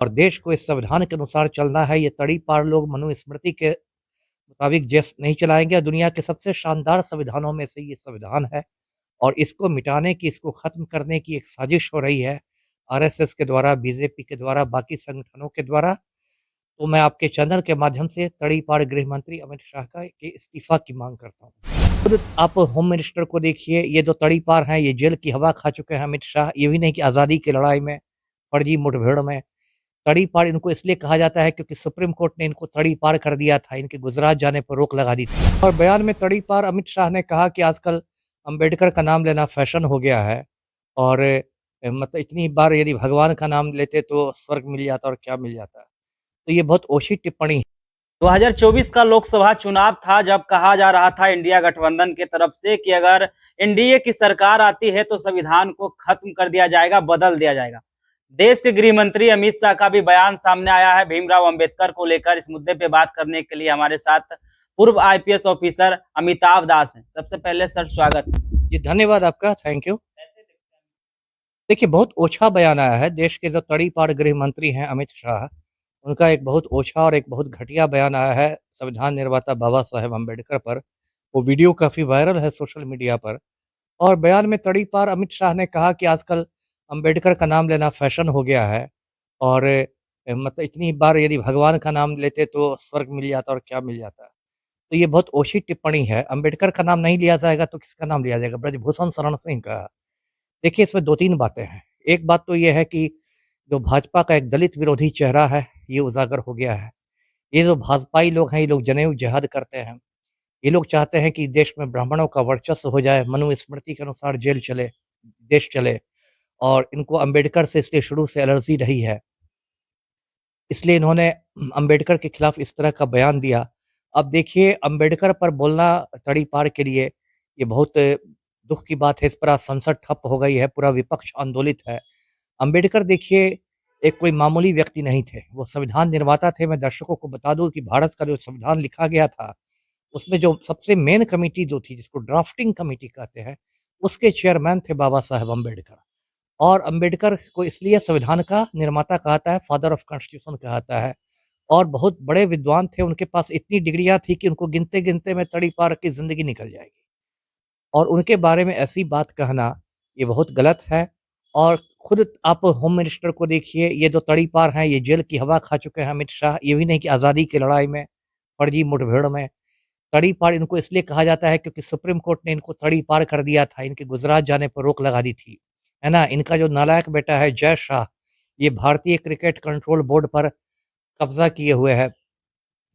और देश को इस संविधान के अनुसार चलना है। ये तड़ीपार लोग मनुस्मृति के मुताबिक देश नहीं चलाएँगे। दुनिया के सबसे शानदार संविधानों में से ये संविधान है और इसको मिटाने की, इसको ख़त्म करने की एक साजिश हो रही है, आरएसएस के द्वारा, बीजेपी के द्वारा, बाकी संगठनों के द्वारा। तो मैं आपके चैनल के माध्यम से तड़ीपार गृह मंत्री अमित शाह का के इस्तीफ़ा की माँग करता हूँ। खुद आप होम मिनिस्टर को देखिए, ये जो तड़ीपार हैं, ये जेल की हवा खा चुके हैं अमित शाह। ये भी नहीं कि आज़ादी की लड़ाई में, फर्जी मुठभेड़ में। तड़ीपार इनको इसलिए कहा जाता है क्योंकि सुप्रीम कोर्ट ने इनको तड़ीपार कर दिया था, इनके गुजरात जाने पर रोक लगा दी थी। और बयान में तड़ीपार अमित शाह ने कहा कि आजकल अम्बेडकर का नाम लेना फैशन हो गया है और मतलब इतनी बार यदि भगवान का नाम लेते तो स्वर्ग मिल जाता और क्या मिल जाता। तो ये बहुत ओछी टिप्पणी है। 2024 का लोकसभा चुनाव था जब कहा जा रहा था इंडिया गठबंधन की तरफ से कि अगर एनडीए की सरकार आती है तो संविधान को खत्म कर दिया जाएगा, बदल दिया जाएगा। देश के गृह मंत्री अमित शाह का भी बयान सामने आया है भीमराव अंबेडकर को लेकर। इस मुद्दे पे बात करने के लिए हमारे साथ पूर्व आईपीएस ऑफिसर अमिताभ दास हैं। सबसे पहले सर स्वागत। जी धन्यवाद आपका, थैंक यू। देखिए बहुत ओछा बयान आया है। देश के जो तड़ीपार गृह मंत्री हैं अमित शाह, उनका एक बहुत ओछा और एक बहुत घटिया बयान आया है संविधान निर्माता बाबा साहेब अम्बेडकर पर। वो वीडियो काफ़ी वायरल है सोशल मीडिया पर और बयान में तड़ीपार अमित शाह ने कहा कि आजकल अम्बेडकर का नाम लेना फैशन हो गया है और मतलब इतनी बार यदि भगवान का नाम लेते तो स्वर्ग मिल जाता और क्या मिल जाता। तो ये बहुत ओछी टिप्पणी है। अम्बेडकर का नाम नहीं लिया जाएगा तो किसका नाम लिया जाएगा? ब्रजभूषण शरण सिंह का। देखिए इसमें 2-3 बातें हैं। एक बात तो ये है कि जो भाजपा का एक दलित विरोधी चेहरा है, ये उजागर हो गया है। ये जो भाजपाई लोग हैं, ये लोग जनेऊ जिहाद करते हैं। ये लोग चाहते हैं कि देश में ब्राह्मणों का वर्चस्व हो जाए, मनुस्मृति के अनुसार जेल चले, देश चले और इनको अम्बेडकर से इसलिए शुरू से एलर्जी रही है। इसलिए इन्होंने अम्बेडकर के खिलाफ इस तरह का बयान दिया। अब देखिए अम्बेडकर पर बोलना तड़ीपार के लिए ये बहुत दुःख की बात है। इस पर आज संसद ठप हो गई है, पूरा विपक्ष आंदोलित है। अम्बेडकर देखिए एक कोई मामूली व्यक्ति नहीं थे, वो संविधान निर्माता थे। मैं दर्शकों को बता दूँ कि भारत का जो संविधान लिखा गया था, उसमें जो सबसे मेन कमिटी जो थी, जिसको ड्राफ्टिंग कमिटी कहते हैं, उसके चेयरमैन थे बाबा साहेब अम्बेडकर। और अम्बेडकर को इसलिए संविधान का निर्माता कहता है, फादर ऑफ कॉन्स्टिट्यूशन कहता है और बहुत बड़े विद्वान थे। उनके पास इतनी डिग्रियाँ थी कि उनको गिनते-गिनते में तड़ीपार की ज़िंदगी निकल जाएगी और उनके बारे में ऐसी बात कहना, ये बहुत गलत है। और खुद आप होम मिनिस्टर को देखिए, ये जो तड़ीपार हैं, ये जेल की हवा खा चुके हैं अमित शाह। ये भी नहीं कि आज़ादी की लड़ाई में, फर्जी मुठभेड़ में। तड़ीपार इनको इसलिए कहा जाता है क्योंकि सुप्रीम कोर्ट ने इनको तड़ीपार कर दिया था, इनके गुजरात जाने पर रोक लगा दी थी। है ना? इनका जो नालायक बेटा है जय शाह, ये भारतीय क्रिकेट कंट्रोल बोर्ड पर कब्ज़ा किए हुए है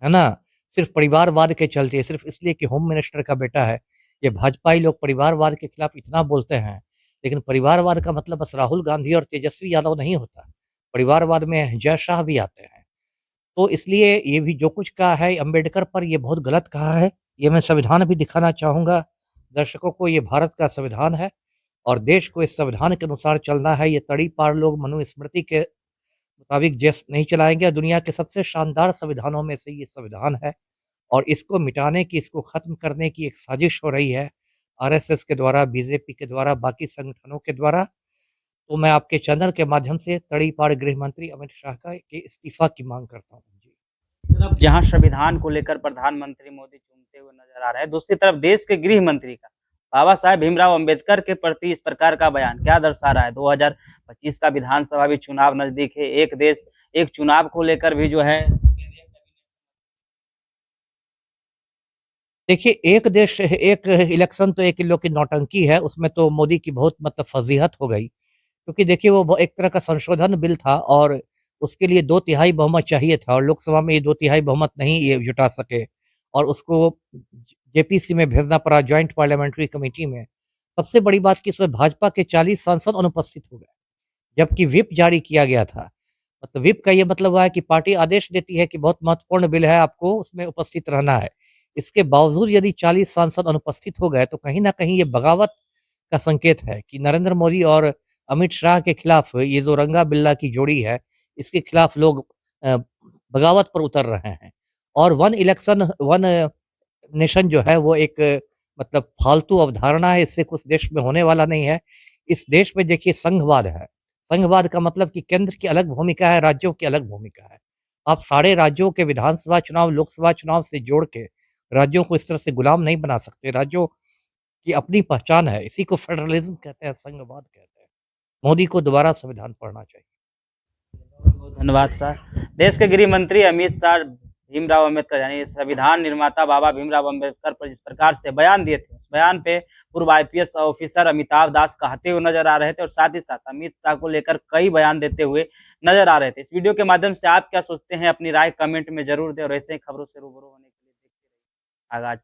ना? सिर्फ़ परिवारवाद के चलते, सिर्फ़ इसलिए कि होम मिनिस्टर का बेटा है। ये भाजपाई लोग परिवारवाद के खिलाफ इतना बोलते हैं, लेकिन परिवारवाद का मतलब बस राहुल गांधी और तेजस्वी यादव नहीं होता। परिवारवाद में जय शाह भी आते हैं। तो इसलिए ये भी जो कुछ कहा है अम्बेडकर पर, ये बहुत गलत कहा है। ये मैं संविधान भी दिखाना चाहूँगा दर्शकों को। ये भारत का संविधान है और देश को इस संविधान के अनुसार चलना है। ये तड़ीपार लोग मनुस्मृति के मुताबिक देश नहीं चलाएँगे। दुनिया के सबसे शानदार संविधानों में से ये संविधान है और इसको मिटाने की, इसको ख़त्म करने की एक साजिश हो रही है, आरएसएस के द्वारा, बीजेपी के द्वारा, बाकी संगठनों के द्वारा। तो मैं आपके चैनल के माध्यम से तड़ीपार गृह मंत्री अमित शाह का के इस्तीफ़ा की माँग करता हूँ। जी। तरफ जहां संविधान को लेकर प्रधानमंत्री मोदी चूमते हुए नजर आ रहे हैं, दूसरी तरफ देश के गृह मंत्री का बाबा साहेब भीमराव अंबेडकर के प्रति इस प्रकार का बयान क्या दर्शा रहा है? 2025 का विधानसभा भी चुनाव नजदीक है, एक देश एक चुनाव को लेकर भी जो है। देखिए, एक देश एक इलेक्शन तो एक लोग की नौटंकी है, उसमें तो मोदी की बहुत मतलब फ़ज़ीहत हो गई। क्योंकि देखिए वो एक तरह का संशोधन बिल था और उसके लिए 2 तिहाई बहुमत चाहिए था और लोकसभा में ये 2 तिहाई बहुमत नहीं ये जुटा सके और उसको जेपीसी में भेजना पड़ा, जॉइंट पार्लियामेंट्री कमिटी में। सबसे बड़ी बात कि इसमें भाजपा के 40 सांसद अनुपस्थित हो गए, जबकि व्हिप जारी किया गया था। मतलब व्हिप का ये मतलब हुआ है कि पार्टी आदेश देती है कि बहुत महत्वपूर्ण बिल है, आपको उसमें उपस्थित रहना है। इसके बावजूद यदि 40 सांसद अनुपस्थित हो गए, तो कहीं न कहीं ये बगावत का संकेत है कि नरेंद्र मोदी और अमित शाह के खिलाफ ये जो रंगा-बिल्ला की जोड़ी है, इसके खिलाफ लोग बगावत पर उतर रहे हैं। और वन इलेक्शन वन नेशन जो है वो एक मतलब फालतू अवधारणा है, इससे कुछ देश में होने वाला नहीं है। इस देश में देखिए संघवाद है, संघवाद का मतलब कि केंद्र की अलग भूमिका है, राज्यों की अलग भूमिका है। आप सारे राज्यों के विधानसभा चुनाव, लोकसभा चुनाव से जोड़ के राज्यों को इस तरह से गुलाम नहीं बना सकते। राज्यों की अपनी पहचान है, इसी को फेडरलिज्म कहते हैं, संघवाद कहते हैं। मोदी को दोबारा संविधान पढ़ना चाहिए। बहुत धन्यवाद सर। देश के गृह मंत्री अमित शाह भीमराव अम्बेडकर यानी संविधान निर्माता बाबा भीमराव अम्बेडकर पर जिस प्रकार से बयान दिए थे, उस बयान पे पूर्व आईपीएस ऑफिसर अमिताभ दास कहते हुए नजर आ रहे थे और साथ ही साथ अमित शाह को लेकर कई बयान देते हुए नजर आ रहे थे। इस वीडियो के माध्यम से आप क्या सोचते हैं, अपनी राय कमेंट में जरूर दें और ऐसे ही खबरों से रूबरू होने के लिए देखते रहिए आगाज।